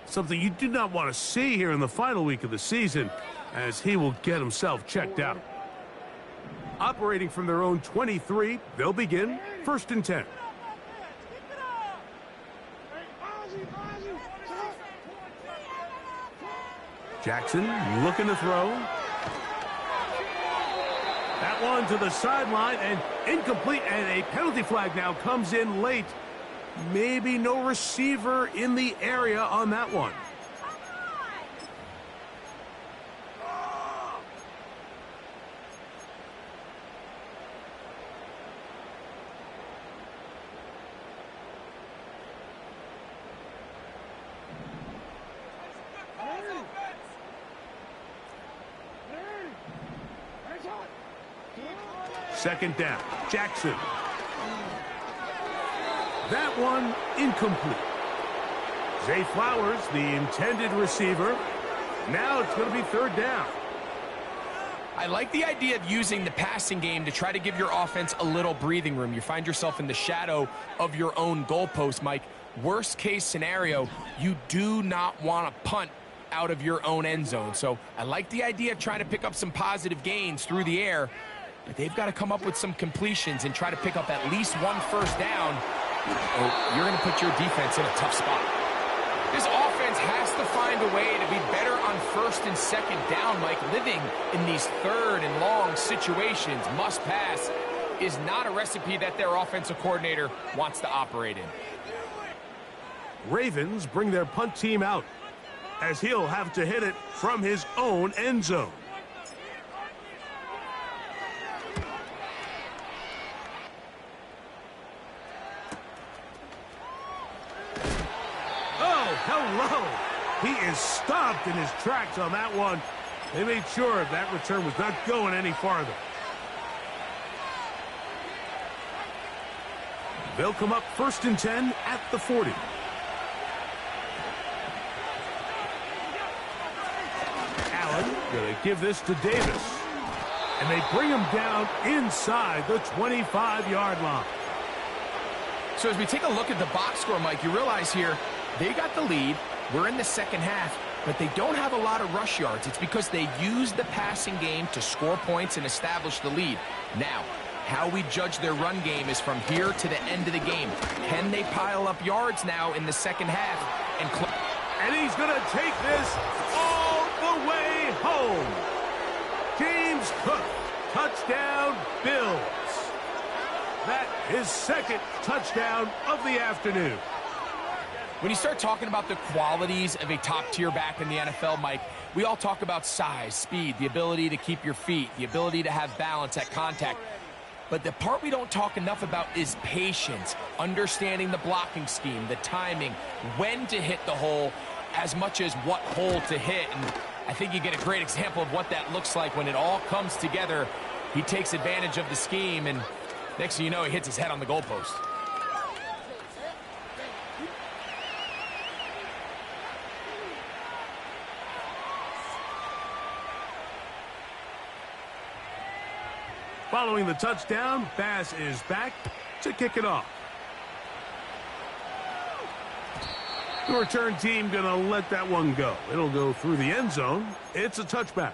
Something you do not want to see here in the final week of the season, as he will get himself checked out. Operating from their own 23, they'll begin 1st and 10. Jackson looking to throw. That one to the sideline and incomplete, and a penalty flag now comes in late. Maybe no receiver in the area on that one. Second down, Jackson. That one incomplete. Zay Flowers, the intended receiver. Now it's going to be third down. I like the idea of using the passing game to try to give your offense a little breathing room. You find yourself in the shadow of your own goalpost, Mike. Worst case scenario, you do not want to punt out of your own end zone. So I like the idea of trying to pick up some positive gains through the air, but they've got to come up with some completions and try to pick up at least one first down. Oh, you're going to put your defense in a tough spot. This offense has to find a way to be better on first and second down, Mike. Living in these third and long situations, must pass, is not a recipe that their offensive coordinator wants to operate in. Ravens bring their punt team out as he'll have to hit it from his own end zone. Hello. He is stopped in his tracks on that one. They made sure that return was not going any farther. They'll come up first and 10 at the 40. Allen going to give this to Davis. And they bring him down inside the 25-yard line. So as we take a look at the box score, Mike, you realize here, they got the lead. We're in the second half, but they don't have a lot of rush yards. It's because they use the passing game to score points and establish the lead. Now, how we judge their run game is from here to the end of the game. Can they pile up yards now in the second half? And he's going to take this all the way home. James Cook, touchdown Bills. That is second touchdown of the afternoon. When you start talking about the qualities of a top-tier back in the NFL, Mike, we all talk about size, speed, the ability to keep your feet, the ability to have balance at contact. But the part we don't talk enough about is patience, understanding the blocking scheme, the timing, when to hit the hole, as much as what hole to hit. And I think you get a great example of what that looks like when it all comes together. He takes advantage of the scheme, and next thing you know, he hits his head on the goalpost. Following the touchdown, Bass is back to kick it off. The return team going to let that one go. It'll go through the end zone. It's a touchback.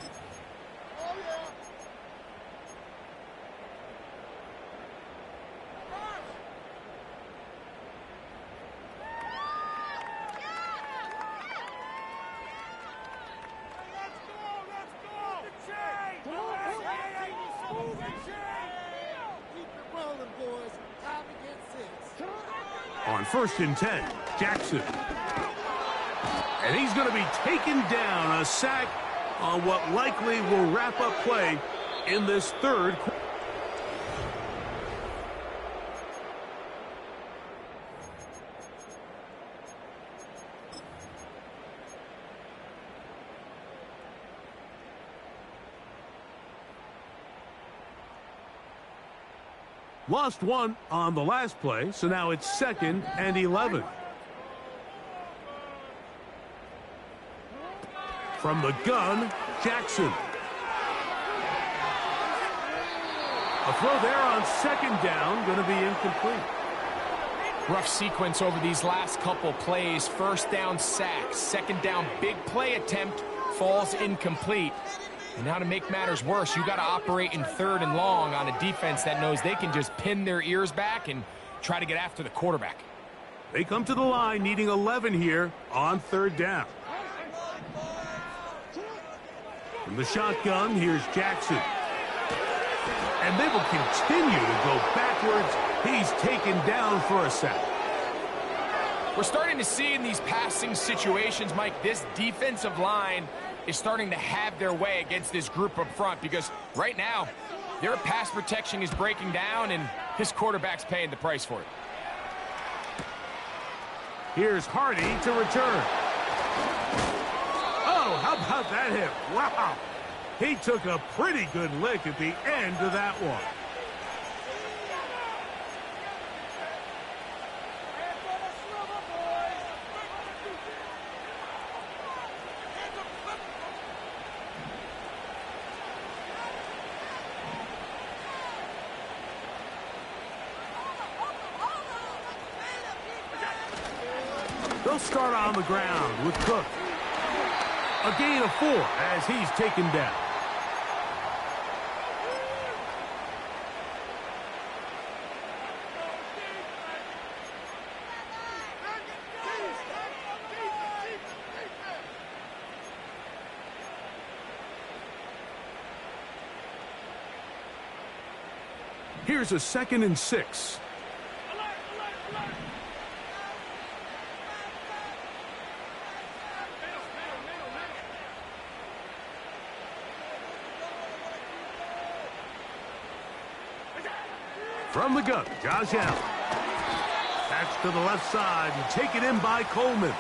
On first and 10, Jackson. And he's going to be taken down, a sack on what likely will wrap up play in this third quarter. Lost one on the last play, so now it's 2nd and 11. From the gun, Jackson. A throw there on 2nd down, going to be incomplete. Rough sequence over these last couple plays. First down sack, 2nd down big play attempt, falls incomplete. And now to make matters worse, you got to operate in 3rd and long on a defense that knows they can just pin their ears back and try to get after the quarterback. They come to the line needing 11 here on 3rd down. From the shotgun, here's Jackson. And they will continue to go backwards. He's taken down for a sack. We're starting to see in these passing situations, Mike, this defensive line is starting to have their way against this group up front because right now, their pass protection is breaking down and his quarterback's paying the price for it. Here's Hardy to return. Oh, how about that hit? Wow. He took a pretty good lick at the end of that one. They'll start on the ground with Cook. A gain of 4 as he's taken down. Here's a 2nd and 6. From the gun, Josh Allen. That's to the left side and taken in by Coleman.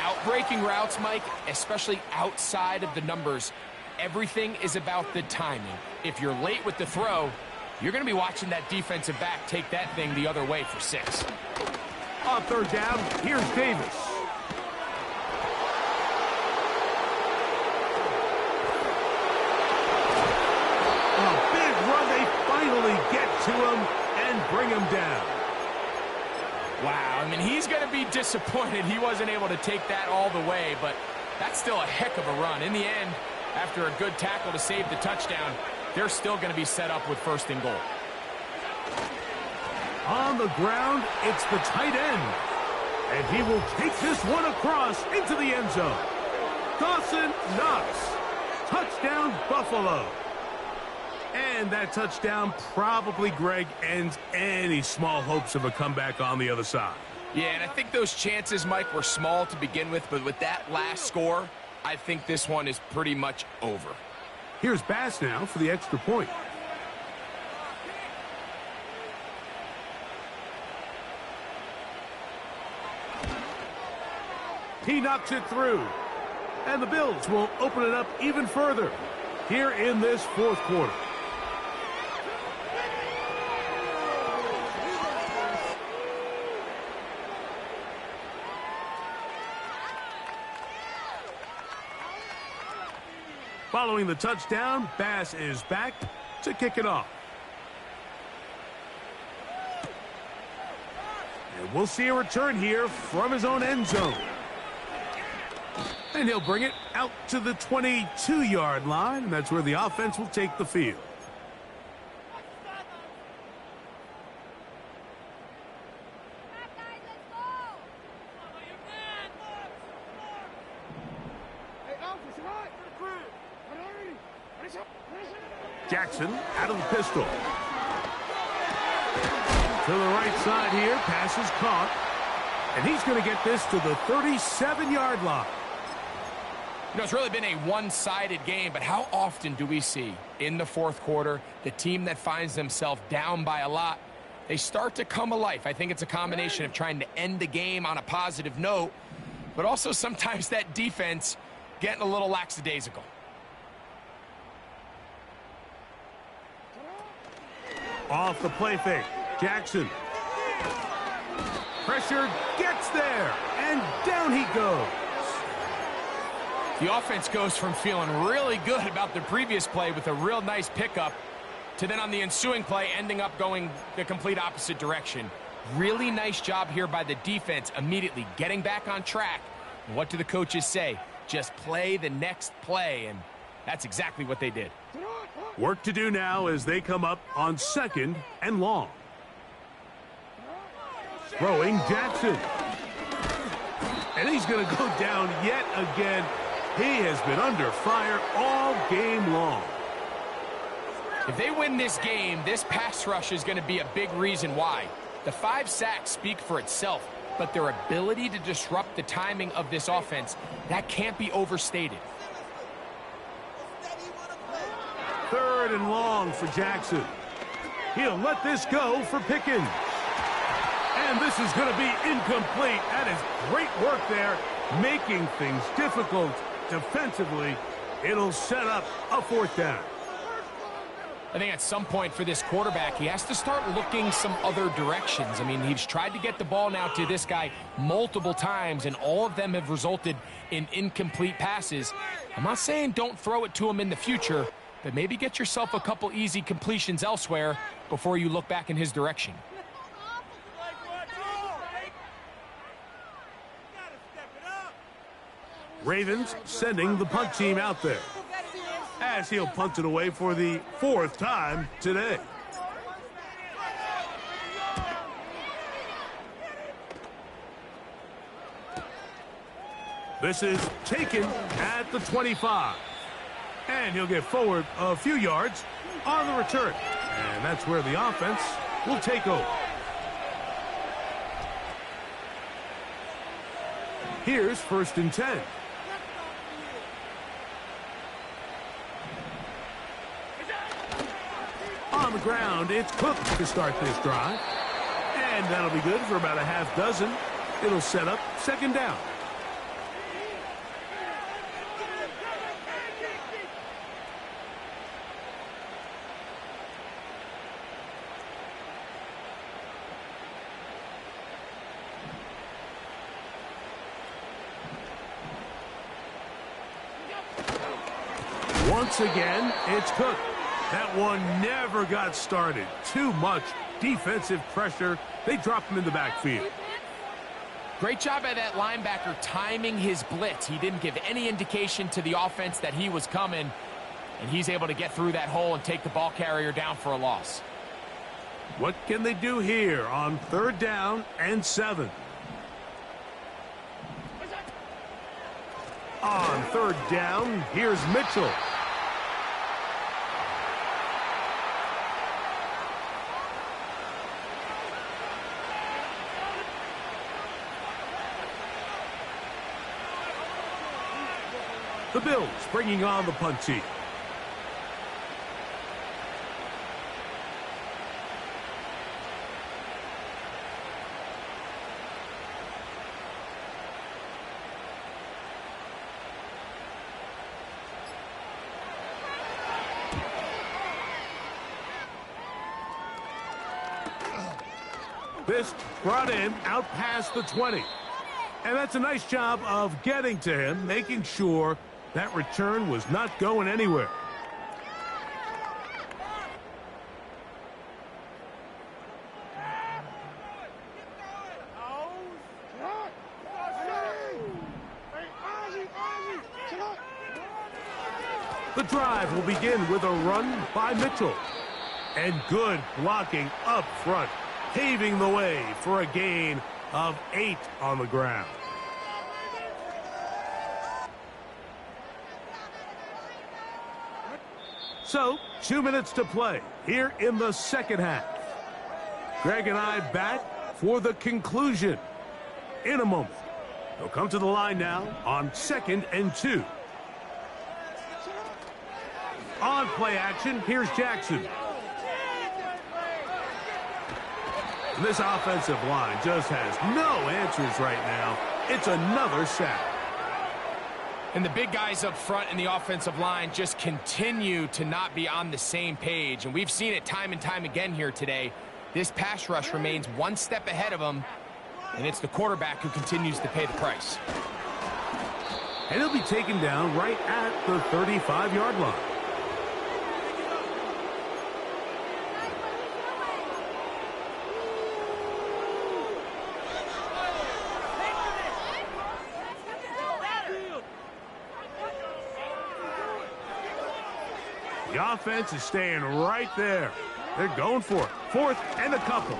Outbreaking routes, Mike, especially outside of the numbers, everything is about the timing. If you're late with the throw, you're going to be watching that defensive back take that thing the other way for 6. On 3rd down, here's Davis. A big run. They finally get to him and bring him down. Wow, I mean, he's going to be disappointed he wasn't able to take that all the way, but that's still a heck of a run. In the end, after a good tackle to save the touchdown, they're still going to be set up with 1st and goal. On the ground, it's the tight end. And he will take this one across into the end zone. Dawson Knox. Touchdown, Buffalo. And that touchdown probably, Greg, ends any small hopes of a comeback on the other side. Yeah, and I think those chances, Mike, were small to begin with, but with that last score, I think this one is pretty much over. Here's Bass now for the extra point. He knocks it through. And the Bills will open it up even further here in this 4th quarter. Following the touchdown, Bass is back to kick it off. And we'll see a return here from his own end zone. And he'll bring it out to the 22-yard line. And that's where the offense will take the field. Jackson out of the pistol. To the right side here. Pass is caught. And he's going to get this to the 37-yard line. You know, it's really been a one-sided game, but how often do we see in the 4th quarter the team that finds themselves down by a lot, they start to come alive? I think it's a combination of trying to end the game on a positive note, but also sometimes that defense getting a little lackadaisical. Off the play fake. Jackson. Pressure gets there, and down he goes. The offense goes from feeling really good about the previous play with a real nice pickup to then on the ensuing play ending up going the complete opposite direction. Really nice job here by the defense immediately getting back on track. And what do the coaches say? Just play the next play, and that's exactly what they did. Work to do now as they come up on 2nd and long. Throwing Jackson. And he's going to go down yet again. He has been under fire all game long. If they win this game, this pass rush is going to be a big reason why. The 5 sacks speak for itself. but their ability to disrupt the timing of this offense, that can't be overstated. 3rd and long for Jackson. He'll let this go for Pickens. And this is going to be incomplete. That is great work there, making things difficult defensively. It'll set up a 4th down. I think at some point for this quarterback, he has to start looking some other directions. I mean, he's tried to get the ball now to this guy multiple times, and all of them have resulted in incomplete passes. I'm not saying don't throw it to him in the future, but maybe get yourself a couple easy completions elsewhere before you look back in his direction. Ravens sending the punt team out there, as he'll punt it away for the 4th time today. This is taken at the 25. And he'll get forward a few yards on the return. And that's where the offense will take over. Here's 1st and 10. On the ground, it's Cook to start this drive. And that'll be good for about a half dozen. It'll set up 2nd down. Once again, it's Cook. That one never got started. Too much defensive pressure. They dropped him in the backfield. Great job by that linebacker timing his blitz. He didn't give any indication to the offense that he was coming, and he's able to get through that hole and take the ball carrier down for a loss. What can they do here on 3rd down and 7? On 3rd down, here's Mitchell. The Bills bringing on the punt team. This brought in out past the 20. And that's a nice job of getting to him, making sure that return was not going anywhere. The drive will begin with a run by Mitchell. And good blocking up front, paving the way for a gain of 8 on the ground. So, 2 minutes to play here in the 2nd half. Greg and I back for the conclusion in a moment. They'll come to the line now on 2nd and 2. On play action, here's Jackson. This offensive line just has no answers right now. It's another sack. And the big guys up front in the offensive line just continue to not be on the same page. And we've seen it time and time again here today. This pass rush remains one step ahead of them, and it's the quarterback who continues to pay the price. And he'll be taken down right at the 35-yard line. The offense is staying right there. They're going for it. 4th and a couple.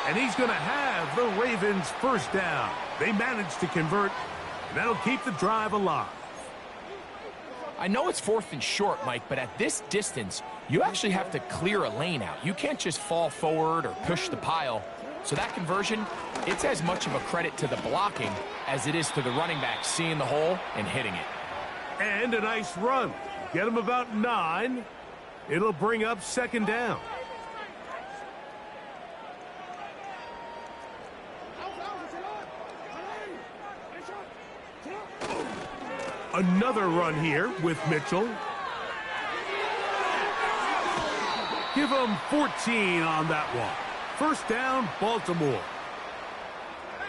And he's going to have the Ravens 1st down. They managed to convert, and that'll keep the drive alive. I know it's 4th and short, Mike, but at this distance, you actually have to clear a lane out. You can't just fall forward or push the pile. So that conversion, It's as much of a credit to the blocking as it is to the running back seeing the hole and hitting it. And a nice run. Get him about 9. It'll bring up 2nd down. Another run here with Mitchell. Give him 14 on that one. 1st down, Baltimore.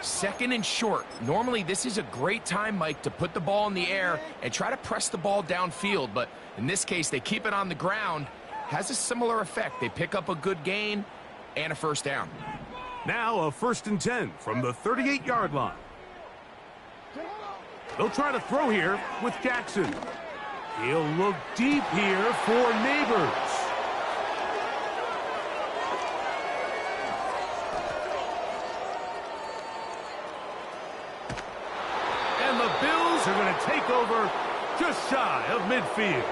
2nd and short. Normally, this is a great time, Mike, to put the ball in the air and try to press the ball downfield. But in this case, they keep it on the ground. Has a similar effect. They pick up a good gain and a 1st down. Now a 1st and 10 from the 38-yard line. They'll try to throw here with Jackson. He'll look deep here for Neighbors. And the Bills are going to take over just shy of midfield.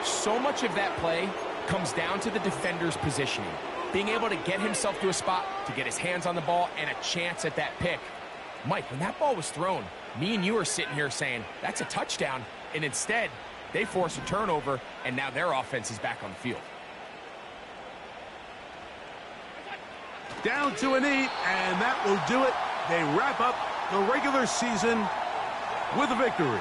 So much of that play comes down to the defender's positioning. Being able to get himself to a spot, to get his hands on the ball, and a chance at that pick. Mike, when that ball was thrown, me and you are sitting here saying, that's a touchdown. And instead, they force a turnover, and now their offense is back on the field. Down to an 8, and that will do it. They wrap up the regular season with a victory.